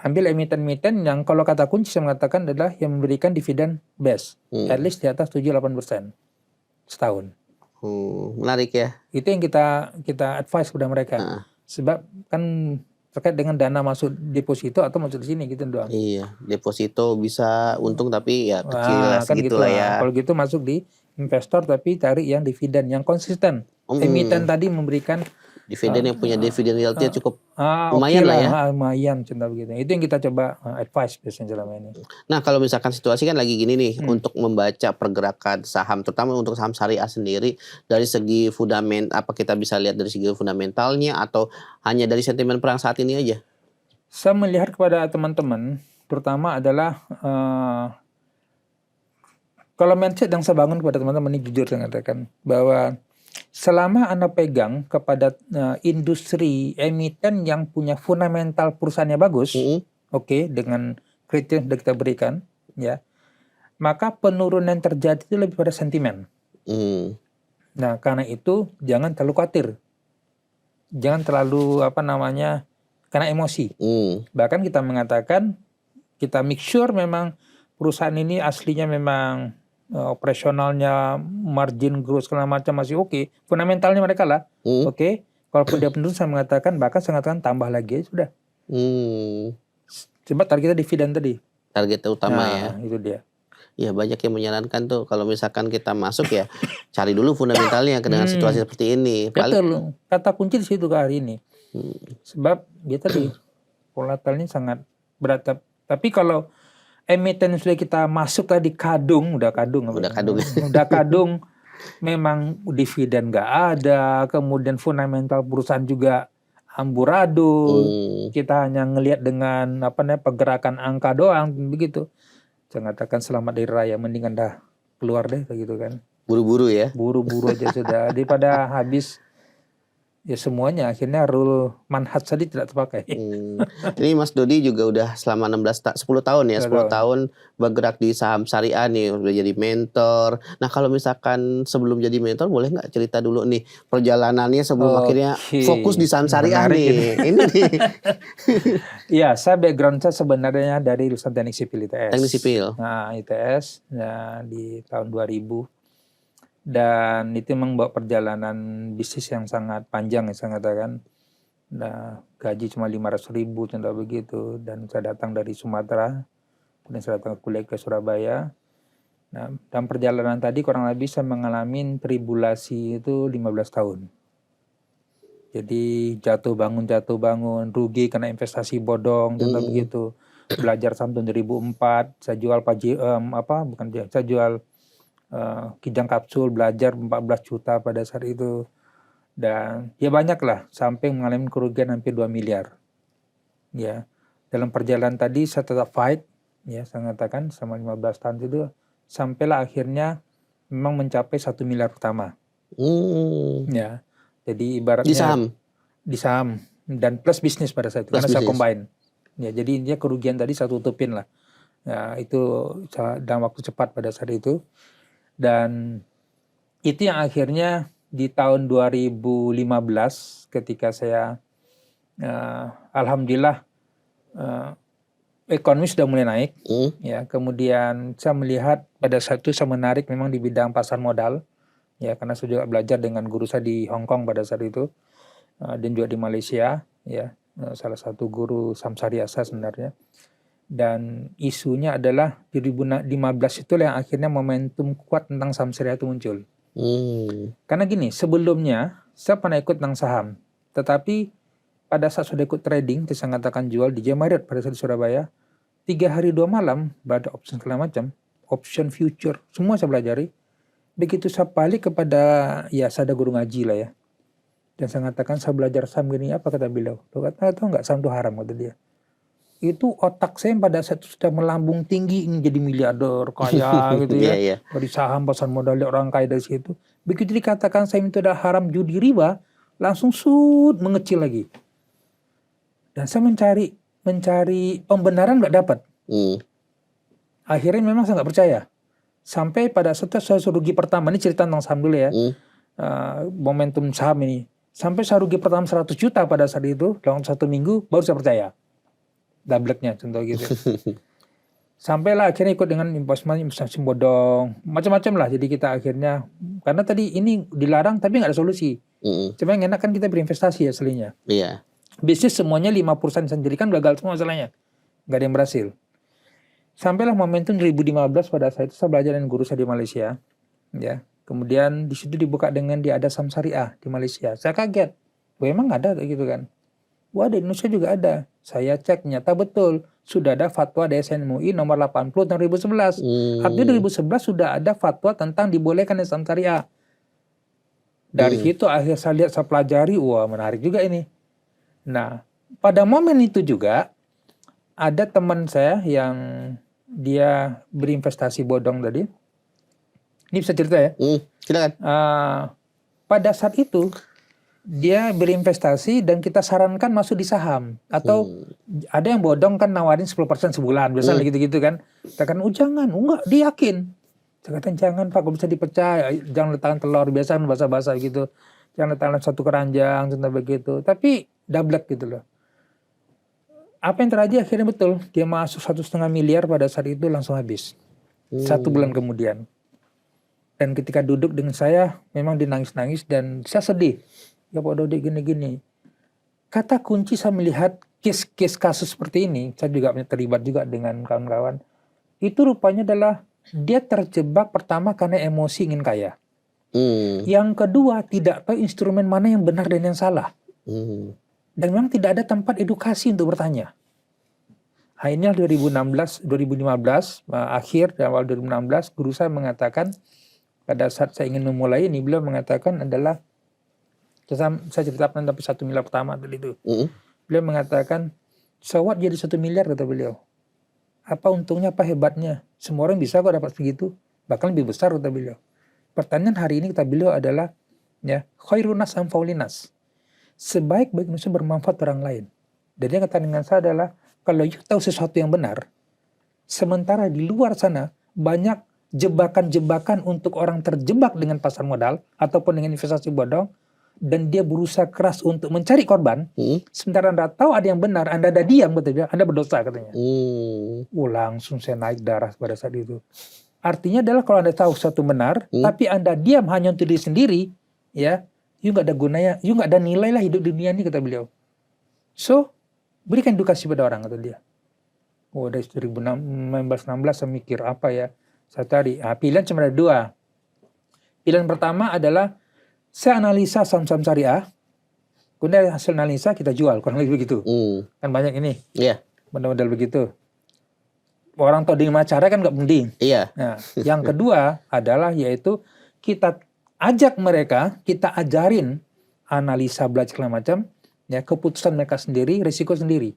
ambil emiten-emiten yang kalau kata kunci saya mengatakan adalah yang memberikan dividen base. At least di atas 7-8% setahun. Menarik ya. Itu yang kita advise kepada mereka. Sebab kan terkait dengan dana masuk deposito atau masuk di sini gitu doang. Iya, deposito bisa untung tapi ya kecil lah Kan gitu segitulah ya. Kalau gitu masuk di investor tapi cari yang dividen yang konsisten. Emiten tadi memberikan dividen yang punya dividen yield-nya cukup lumayan lah ya. Lumayan contoh begitu. Itu yang kita coba advice biasanya selama ini. Nah, kalau misalkan situasi kan lagi gini nih, untuk membaca pergerakan saham, terutama untuk saham syariah sendiri, dari segi apa kita bisa lihat dari segi fundamentalnya atau hanya dari sentimen perang saat ini aja? Saya melihat kepada teman-teman, terutama adalah kalau mindset yang saya bangun kepada teman-teman ini jujur saya katakan bahwa selama Anda pegang kepada industri emiten yang punya fundamental perusahaannya bagus, oke, dengan kriteria yang sudah kita berikan, ya, maka penurunan terjadi itu lebih pada sentimen. Nah, karena itu jangan terlalu khawatir, jangan terlalu karena emosi. Bahkan kita mengatakan kita make sure memang perusahaan ini aslinya memang operasionalnya, margin growth segala macam masih oke. Fundamentalnya mereka lah oke. Kalaupun dia penurun saya mengatakan bahkan saya mengatakan tambah lagi sudah. Coba targetnya dividen tadi. Target utama ya. Itu dia. Ya banyak yang menyarankan tuh kalau misalkan kita masuk ya cari dulu fundamentalnya dengan situasi seperti ini. Betul. Kata kunci di situ hari ini. Sebab dia tadi volatilnya sangat berat. Tapi kalau emiten sudah kita masuk tadi udah kadung memang dividen nggak ada, kemudian fundamental perusahaan juga amburadul, kita hanya ngelihat dengan pergerakan angka doang begitu. Saya katakan selamat dari raya, mendingan dah keluar deh begitu kan. Buru-buru ya. Buru-buru aja sudah daripada habis. Ya semuanya akhirnya rule manhaj tadi tidak terpakai. Ini Mas Dodi juga udah selama 10 tahun ya, 10 tahun bergerak di saham syariah nih, udah jadi mentor. Nah kalau misalkan sebelum jadi mentor boleh nggak cerita dulu nih perjalanannya sebelum akhirnya fokus di saham syariah nih. Ini nih. Iya, background saya sebenarnya dari lulusan teknik sipil ITS. Teknik sipil. Nah ITS di tahun 2000. Dan itu memang bawa perjalanan bisnis yang sangat panjang ya saya katakan. Nah, gaji cuma 500.000 contoh begitu. Dan saya datang dari Sumatera, kemudian saya datang kuliah ke Surabaya. Nah, dalam perjalanan tadi kurang lebih saya mengalami tribulasi itu 15 tahun. Jadi jatuh bangun, rugi karena investasi bodong contoh begitu. Belajar saham tahun 2004, saya jual saya jual kijang kapsul, belajar 14 juta pada saat itu. Dan ya banyak lah, sampai mengalami kerugian hampir 2 miliar. Ya, dalam perjalanan tadi saya tetap fight, ya saya katakan selama 15 tahun itu, sampailah akhirnya memang mencapai 1 miliar pertama. Ya, jadi ibaratnya di saham dan plus bisnis pada saat itu, karena saya combine. Ya, jadi intinya kerugian tadi saya tutupin lah. Ya, itu dalam waktu cepat pada saat itu. Dan itu yang akhirnya di tahun 2015 ketika saya alhamdulillah ekonomi sudah mulai naik, ya kemudian saya melihat pada saat itu saya menarik memang di bidang pasar modal, ya karena saya juga belajar dengan guru saya di Hong Kong pada saat itu dan juga di Malaysia, ya salah satu guru saham syariah saya sebenarnya. Dan isunya adalah 2015 itu yang akhirnya momentum kuat tentang saham syariah itu muncul. Karena gini, sebelumnya saya pernah ikut tentang saham, tetapi pada saat sudah ikut trading, saya katakan jual di Jamarit pada saat di Surabaya, 3 hari 2 malam, ada option segala macam, option future, semua saya pelajari. Begitu saya balik kepada, ya saya ada guru ngaji lah ya, dan saya katakan saya belajar saham gini, apa kata beliau? Kata, tahu nggak saham itu haram, kata dia. Itu otak saya pada saat itu sudah melambung tinggi, ingin jadi miliarder kaya gitu ya. Dari saham, pasar modal, orang kaya dari situ. Begitu dikatakan saham itu adalah haram, judi, riba, langsung mengecil lagi. Dan saya mencari pembenaran nggak dapat. Akhirnya memang saya nggak percaya. Sampai pada saat saya rugi pertama, ini cerita tentang saham dulu ya. Momentum saham ini. Sampai saya rugi pertama 100 juta pada saat itu, dalam 1 minggu, baru saya percaya. double-nya contoh gitu. Sampailah akhirnya ikut dengan investasi bodong, macam-macam lah. Jadi kita akhirnya, karena tadi ini dilarang tapi nggak ada solusi. Cuma yang enak kan kita berinvestasi aslinya. Iya. Bisnis semuanya 5% sendiri kan gagal semua masalahnya. Nggak ada yang berhasil. Sampailah momentum 2015 pada saat itu saya belajar dengan guru saya di Malaysia. Ya. Kemudian di situ dibuka dengan ada saham syariah di Malaysia. Saya kaget. Wah, emang ada kayak gitu kan? Wah, di Indonesia juga ada. Saya cek, nyata betul. Sudah ada fatwa DSN MUI nomor 80 tahun 2011. Artinya 2011 sudah ada fatwa tentang dibolehkan saham syariah. Dari situ akhirnya saya lihat, saya pelajari, wah menarik juga ini. Nah, pada momen itu juga ada teman saya yang dia berinvestasi bodong tadi. Ini bisa cerita ya? Silakan. Pada saat itu dia berinvestasi dan kita sarankan masuk di saham. Atau ada yang bodong kan nawarin 10% sebulan. Biasanya gitu-gitu kan. Kita kan, jangan. Enggak, dia yakin. Saya katakan, jangan Pak, kalau bisa dipecah. Jangan letakkan telur. Biasa basah-basah gitu. Jangan letakkan satu keranjang. Contoh begitu. Tapi double gitu loh. Apa yang terjadi akhirnya betul. Dia masuk 1,5 miliar pada saat itu langsung habis. 1 bulan kemudian. Dan ketika duduk dengan saya, memang dia nangis-nangis dan saya sedih. Ya Pak Dodi gini-gini. Kata kunci saya melihat case kasus seperti ini, saya juga terlibat juga dengan kawan-kawan. Itu rupanya adalah dia terjebak pertama karena emosi ingin kaya. Yang kedua, tidak tahu instrumen mana yang benar dan yang salah. Dan memang tidak ada tempat edukasi untuk bertanya. Akhirnya 2015, akhir dan awal 2016, guru saya mengatakan, pada saat saya ingin memulai ini, beliau mengatakan adalah, saya ceritakan tapi 1 miliar pertama tadi itu. Beliau mengatakan, so what jadi 1 miliar kata beliau. Apa untungnya, apa hebatnya? Semua orang bisa kok dapat segitu. Bahkan lebih besar kata beliau. Pertanyaan hari ini kata beliau adalah, ya, khairunas amfaulinas. Sebaik-baik manusia bermanfaat orang lain. Dan dia kata dengan saya adalah, kalau you tahu sesuatu yang benar, sementara di luar sana banyak jebakan-jebakan untuk orang terjebak dengan pasar modal ataupun dengan investasi bodong, dan dia berusaha keras untuk mencari korban, sementara Anda tahu ada yang benar, Anda ada diam, betul ya, Anda berdosa katanya. Langsung saya naik darah pada saat itu. Artinya adalah kalau Anda tahu sesuatu benar, tapi Anda diam hanya untuk diri sendiri, ya, you nggak ada gunanya, you nggak ada nilai lah hidup dunia ini kata beliau. So, berikan edukasi pada orang kata dia. Oh, dari 2016 saya mikir apa ya, saya cari. Pilihan cuma ada 2. Pilihan pertama adalah saya analisa saham-saham syariah, kemudian hasil analisa kita jual, kurang lebih begitu. Kan banyak ini, modal-modal begitu. Orang tahu dengan cara kan nggak penting. Nah, yang kedua adalah yaitu kita ajak mereka, kita ajarin analisa, belajar segala macam, ya, keputusan mereka sendiri, risiko sendiri.